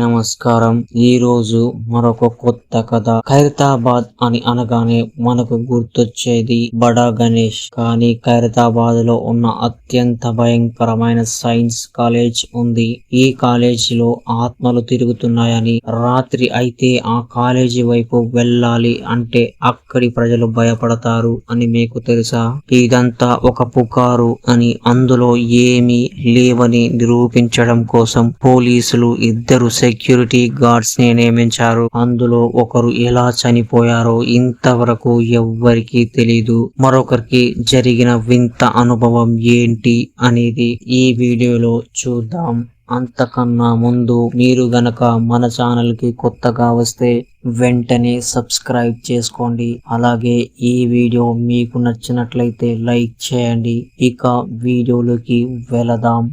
నమస్కారం. ఈ రోజు మరొక కొత్త కథ. ఖైరతాబాద్ అని అనగానే మనకు గుర్తొచ్చేది బడా గణేష్. కానీ ఖైరతాబాద్ లో ఉన్న అత్యంత భయంకరమైన సైన్స్ కాలేజ్ ఉంది. ఈ కాలేజీలో ఆత్మలు తిరుగుతున్నాయని, రాత్రి అయితే ఆ కాలేజీ వైపు వెళ్ళాలి అంటే అక్కడి ప్రజలు భయపడతారు అని మీకు తెలుసా? ఇదంతా ఒక పుకారు అని, అందులో ఏమీ లేవని నిరూపించడం కోసం పోలీసులు ఇద్దరు సెక్యూరిటీ గార్డ్స్ ని నియమించారు. అందులో ఒకరు ఎలా చనిపోయారో ఇంతవరకు ఎవ్వరికీ తెలీదు. మరొకరికి జరిగిన వింత అనుభవం ఏంటి అనేది ఈ వీడియోలో చూద్దాం. అంతకన్నా ముందు మీరు గనక మన ఛానల్ కి కొత్తగా వస్తే వెంటనే సబ్స్క్రైబ్ చేసుకోండి. అలాగే ఈ వీడియో మీకు నచ్చినట్లయితే లైక్ చేయండి. ఇక వీడియోలోకి వెళదాం.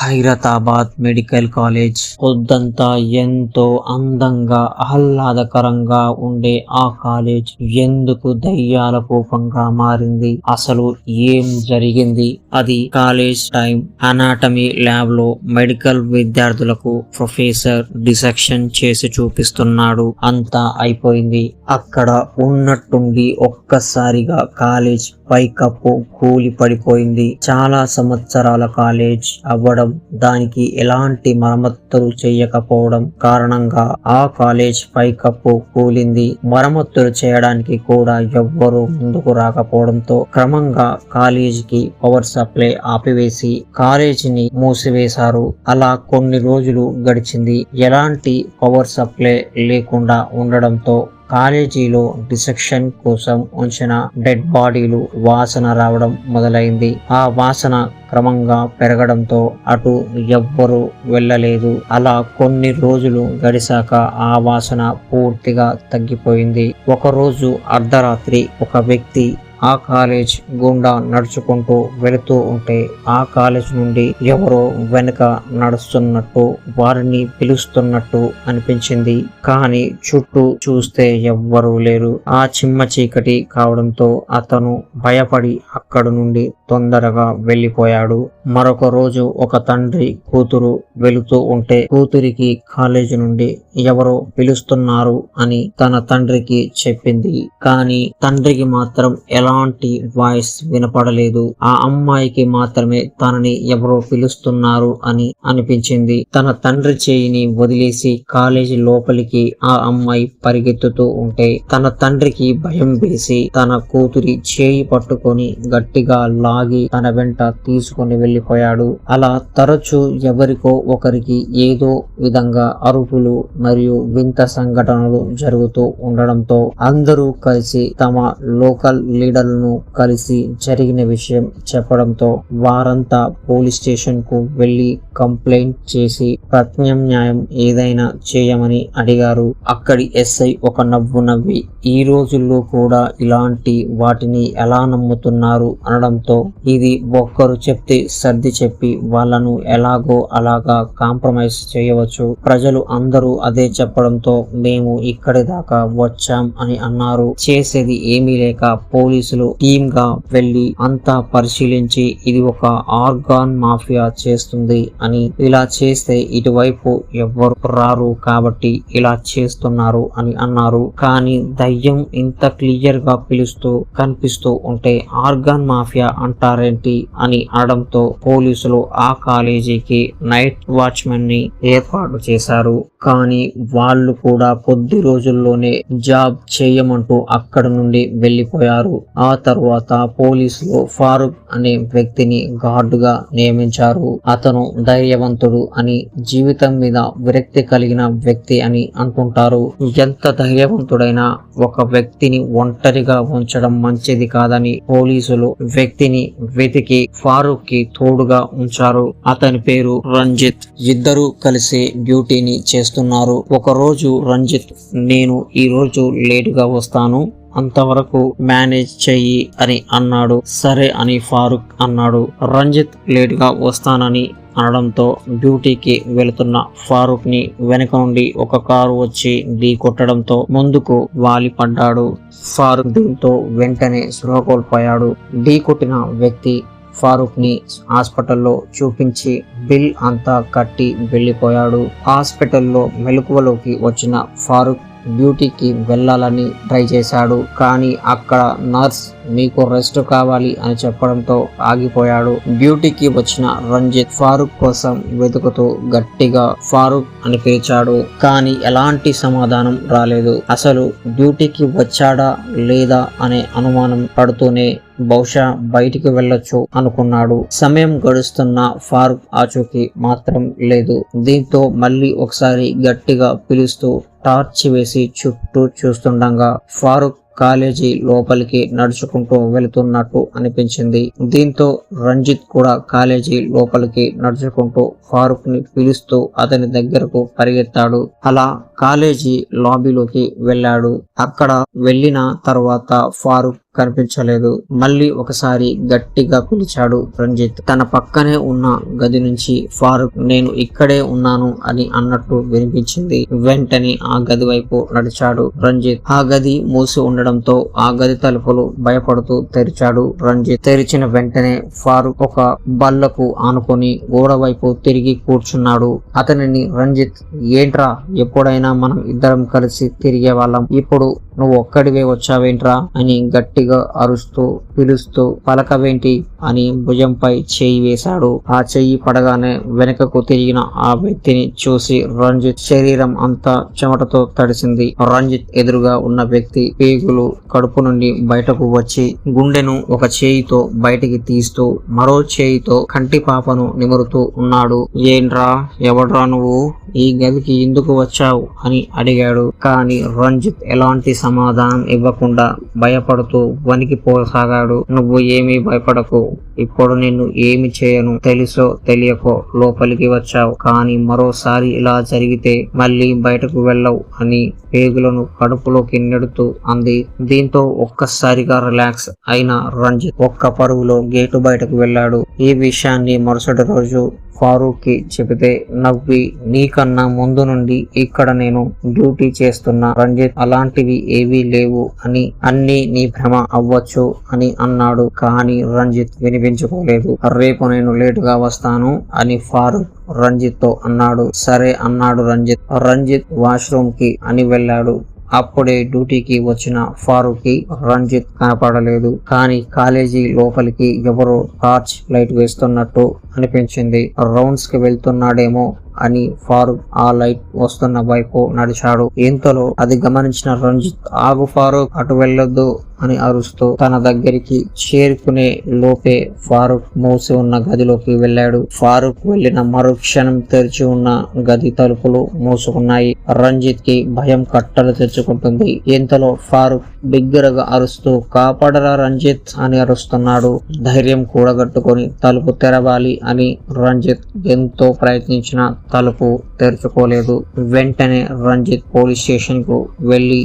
ఖైరతాబాద్ మెడికల్ కాలేజ్ పొద్దంతా ఎంతో అందంగా ఆహ్లాదకరంగా ఉండే ఆ కాలేజ్ ఎందుకు దయ్యాల కూపంగా మారింది? అసలు ఏం జరిగింది? అది కాలేజ్ టైం. అనాటమీ ల్యాబ్ లో మెడికల్ విద్యార్థులకు ప్రొఫెసర్ డిసెక్షన్ చేసి చూపిస్తున్నాడు. అంతా అయిపోయింది. అక్కడ ఉన్నట్టుండి ఒక్కసారిగా కాలేజ్ పైకప్పు కూలి పడిపోయింది. చాలా సంవత్సరాల కాలేజ్ అవ్వడం, దానికి ఎలాంటి మరమ్మతులు చేయకపోవడం కారణంగా ఆ కాలేజ్ పైకప్పు కూలింది. మరమ్మతులు చేయడానికి కూడా ఎవ్వరూ ముందుకు రాకపోవడంతో క్రమంగా కాలేజీకి పవర్ సప్లై ఆపివేసి కాలేజీని మూసివేశారు. అలా కొన్ని రోజులు గడిచింది. ఎలాంటి పవర్ సప్లై లేకుండా ఉండడంతో కాలేజీలో డిసెక్షన్ కోసం ఉంచిన డెడ్ బాడీలు వాసన రావడం మొదలైంది. ఆ వాసన క్రమంగా పెరగడంతో అటు ఎవ్వరూ వెళ్ళలేదు. అలా కొన్ని రోజులు గడిచాక ఆ వాసన పూర్తిగా తగ్గిపోయింది. ఒకరోజు అర్ధరాత్రి ఒక వ్యక్తి ఆ కాలేజ్ గుండా నడుచుకుంటూ వెళుతూ ఉంటే ఆ కాలేజ్ నుండి ఎవరో వెనుక నడుస్తున్నట్టు, వారిని పిలుస్తున్నట్టు అనిపించింది. కానీ చుట్టూ చూస్తే ఎవ్వరూ లేరు. ఆ చిమ్మ చీకటి కావడంతో అతను భయపడి అక్కడి నుండి తొందరగా వెళ్ళిపోయాడు. మరొక రోజు ఒక తండ్రి కూతురు వెళుతూ ఉంటే కూతురికి కాలేజీ నుండి ఎవరో పిలుస్తున్నారు అని తన తండ్రికి చెప్పింది. కానీ తండ్రికి మాత్రం ఎలాంటి వాయిస్ వినపడలేదు. ఆ అమ్మాయికి మాత్రమే తనని ఎవరో పిలుస్తున్నారు అని అనిపించింది. తన తండ్రి చేయిని వదిలేసి కాలేజీ లోపలికి ఆ అమ్మాయి పరిగెత్తుతూ ఉంటే తన తండ్రికి భయం వేసి తన కూతురి చేయి పట్టుకొని గట్టిగా లాగి తన వెంట తీసుకొని వెళ్ళిపోయాడు. అలా తరచూ ఎవరికో ఒకరికి ఏదో విధంగా అరుపులు మరియు వింత సంఘటనలు జరుగుతూ ఉండడంతో అందరూ కలిసి తమ లోకల్ లీడర్లను కలిసి జరిగిన విషయం చెప్పడంతో వారంతా పోలీస్ స్టేషన్ కు వెళ్లి కంప్లైంట్ చేసి ప్రత్యామ్నాయం ఏదైనా చేయమని అడిగారు. అక్కడి ఎస్ఐ ఒక నవ్వు నవ్వి ఈ రోజుల్లో కూడా ఇలాంటి వాటిని ఎలా నమ్ముతున్నారు అనడంతో ఇది ఒక్కరు చెప్తే సర్ది చెప్పి వాళ్ళను ఎలాగో అలాగా కాంప్రమైజ్ చేయవచ్చు. ప్రజలు అందరూ అదే చెప్పడంతో మేము ఇక్కడి దాకా వచ్చాం అని అన్నారు. చేసేది ఏమీ లేక పోలీసులు టీమ్ గా వెళ్లి అంతా పరిశీలించి ఇది ఒక ఆర్గాన్ మాఫియా చేస్తుంది అని, ఇలా చేస్తే ఇటువైపు ఎవ్వరు రారు కాబట్టి ఇలా చేస్తున్నారు అని అన్నారు. కానీ దయ్యం ఇంత క్లియర్ గా పిలుస్తూ కనిపిస్తూ ఉంటే ఆర్గాన్ మాఫియా అంటారేంటి అని అనడంతో పోలీసులు ఆ కాలేజీకి నైట్ వాచ్మెన్ ని ఏర్పాటు చేశారు. కానీ వాళ్ళు కూడా కొద్ది రోజుల్లోనే జాబ్ చేయమంటూ అక్కడ నుండి వెళ్లిపోయారు. ఆ తర్వాత పోలీసులు ఫారూక్ అనే వ్యక్తిని గార్డుగా నియమించారు. అతను ధైర్యవంతుడు అని, జీవితం మీద విరక్తి కలిగిన వ్యక్తి అని అంటుంటారు. ఎంత ధైర్యవంతుడైనా ఒక వ్యక్తిని ఒంటరిగా ఉంచడం మంచిది కాదని పోలీసులు వ్యక్తిని వెతికి ఫారూక్ కి తోడుగా ఉంచారు. అతని పేరు రంజిత్. ఇద్దరు కలిసి డ్యూటీని చేస్తున్నారు. ఒకరోజు రంజిత్, నేను ఈ రోజు లేటుగా వస్తాను, అంతవరకు మేనేజ్ చెయ్యి అని అన్నాడు. సరే అని ఫారూక్ అన్నాడు. రంజిత్ లేట్ గా వస్తానని అనడంతో డ్యూటీకి వెళుతున్న ఫారూక్ ని వెనక నుండి ఒక కారు వచ్చి ఢీ కొట్టడంతో ముందుకు వాలి పడ్డాడు ఫారూక్. దీంతో వెంటనే స్పృహ కోల్పోయాడు. ఢీ కొట్టిన వ్యక్తి ఫారూక్ ని హాస్పిటల్లో చూపించి బిల్ అంతా కట్టి వెళ్లిపోయాడు. హాస్పిటల్లో మెలకువలోకి వచ్చిన ఫారూక్ డ్యూటీకి వెళ్ళాలని ట్రై చేశాడు. కానీ అక్కడ నర్స్ మీకు రెస్ట్ కావాలి అని చెప్పడంతో ఆగిపోయాడు. డ్యూటీకి వచ్చిన రంజిత్ ఫారూక్ కోసం వెతుకుతూ గట్టిగా ఫారూక్ అని పిలిచాడు. కానీ ఎలాంటి సమాధానం రాలేదు. అసలు డ్యూటీకి వచ్చాడా లేదా అనే అనుమానం పడుతూనే బహుశా బయటికి వెళ్ళొచ్చు అనుకున్నాడు. సమయం గడుస్తున్న ఫారూక్ ఆచూకీ మాత్రం లేదు. దీంతో మళ్ళీ ఒకసారి గట్టిగా పిలుస్తూ టార్చ్ వేసి చుట్టూ చూస్తుండగా ఫారూక్ కాలేజీ లోపలికి నడుచుకుంటూ వెళుతున్నట్టు అనిపించింది. దీంతో రంజిత్ కూడా కాలేజీ లోపలికి నడుచుకుంటూ ఫారూక్ ని పిలుస్తూ అతని దగ్గరకు పరిగెత్తాడు. అలా కాలేజీ లాబీలోకి వెళ్ళాడు. అక్కడ వెళ్ళిన తర్వాత ఫారూక్ కనిపించలేదు. మళ్ళీ ఒకసారి గట్టిగా పిలిచాడు రంజిత్. తన పక్కనే ఉన్న గది నుంచి ఫారూక్ నేను ఇక్కడే ఉన్నాను అని అన్నట్టు వినిపించింది. వెంటనే ఆ గది వైపు నడిచాడు రంజిత్. ఆ గది మూసి ఉండడంతో ఆ గది తలుపులు భయపడుతూ తెరిచాడు రంజిత్. తెరిచిన వెంటనే ఫారూక్ ఒక బల్లకు ఆనుకొని గోడ వైపు తిరిగి కూర్చున్నాడు. అతనిని రంజిత్ ఏంట్రా ఎప్పుడైనా మనం ఇద్దరం కలిసి తిరిగే వాళ్ళం, ఇప్పుడు నువ్వు ఒక్కడివే వచ్చావేంట్రా అని గట్టిగా అరుస్తూ పిలుస్తూ పలకవేంటి అని భుజంపై చేయి వేశాడు. ఆ చెయ్యి పడగానే వెనకకు తిరిగిన ఆ వ్యక్తిని చూసి రంజిత్ శరీరం అంతా చెమటతో తడిసింది. రంజిత్ ఎదురుగా ఉన్న వ్యక్తి పేగులు కడుపు నుండి బయటకు వచ్చి గుండెను ఒక చేయితో బయటికి తీస్తూ మరో చేయితో కంటి పాపను నిమురుతూ ఉన్నాడు. ఏంట్రా ఎవడ్రా నువ్వు, ఈ గదికి ఎందుకు వచ్చావు అని అడిగాడు. కానీ రంజిత్ ఎలాంటి సమాధానం ఇవ్వకుండా భయపడుతూ వణికిపోసాగాడు. నువ్వు ఏమీ భయపడకు, ఇప్పుడు నిన్ను ఏమి చేయను, తెలుసో తెలియకో లోపలికి వచ్చావు, కానీ మరోసారి ఇలా జరిగితే మళ్ళీ బయటకు వెళ్ళవు అని పేగులను కడుపులోకి నెడుతూ అంది. దీంతో ఒక్కసారిగా రిలాక్స్ అయిన రంజిత్ ఒక్క పరుగులో గేటు బయటకు వెళ్ళాడు. ఈ విషయాన్ని మరుసటి రోజు ఫారూక్ కి చెబితే నవ్వి నీకన్నా ముందు నుండి ఇక్కడ నేను డ్యూటీ చేస్తున్నా రంజిత్, అలాంటివి ఏవీ లేవు అని, అన్నీ నీ భ్రమ అవ్వచ్చు అని అన్నాడు. కానీ రంజిత్ వినిపించుకోలేదు. రేపు నేను లేటుగా వస్తాను అని ఫారూక్ రంజిత్ తో అన్నాడు. సరే అన్నాడు రంజిత్. రంజిత్ వాష్రూమ్ కి అని వెళ్ళాడు. అప్పుడే డ్యూటీకి వచ్చిన ఫారూక్ కి రంజిత్ కనపడలేదు. కానీ కాలేజీ లోపలికి ఎవరో టార్చ్ లైట్ వేస్తున్నట్టు అనిపించింది. రౌండ్స్ కి వెళ్తున్నాడేమో అని ఫారూక్ ఆ లైట్ వస్తున్న వైపు నడిచాడు. ఇంతలో అది గమనించిన రంజిత్ ఆగు ఫారూక్, అటు వెళ్ళొద్దు అని అరుస్తూ తన దగ్గరికి చేరుకునే లోపే ఫారూక్ మూసి ఉన్న గదిలోకి వెళ్ళాడు. ఫారూక్ వెళ్లిన మరుక్షణం తెరిచి ఉన్న గది తలుపులు మూసుకున్నాయి. రంజిత్ కి భయం కట్టలు తెచ్చుకుంటుంది. ఇంతలో ఫారూక్ బిగ్గరగా అరుస్తూ కాపాడరా రంజిత్ అని అరుస్తున్నాడు. ధైర్యం కూడగట్టుకొని తలుపు తెరవాలి అని రంజిత్ ఎంతో ప్రయత్నించిన తలుపు తెరుచుకోలేదు. వెంటనే రంజిత్ పోలీస్ స్టేషన్ కు వెళ్లి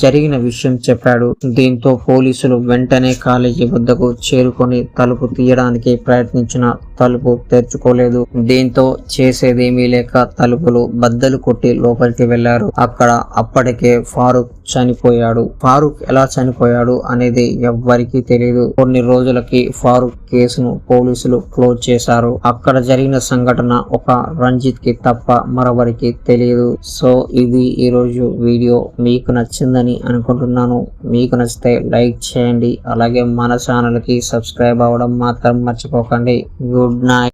జరిగిన విషయం చెప్పాడు. దీంతో పోలీసులు వెంటనే కాలేజీ వద్దకు చేరుకొని తలుపు తీయడానికి ప్రయత్నించిన తలుపు తెరుచుకోలేదు. దీంతో చేసేదేమీ లేక తలుపులు బద్దలు కొట్టి లోపలికి వెళ్లారు. అక్కడ అప్పటికే ఫారూక్ చనిపోయాడు. ఫారూక్ ఎలా చనిపోయాడు అనేది ఎవ్వరికీ తెలియదు. కొన్ని రోజులకి ఫారూక్ కేసును పోలీసులు క్లోజ్ చేశారు. అక్కడ జరిగిన సంఘటన ఒక రంజిత్ కి తప్ప మరొకరికి తెలియదు. సో ఇది ఈరోజు వీడియో. మీకు నచ్చిందని అనుకుంటున్నాను. మీకు నచ్చితే లైక్ చేయండి. అలాగే మన ఛానల్ కి సబ్స్క్రైబ్ అవ్వడం మాత్రం మర్చిపోకండి. Good night.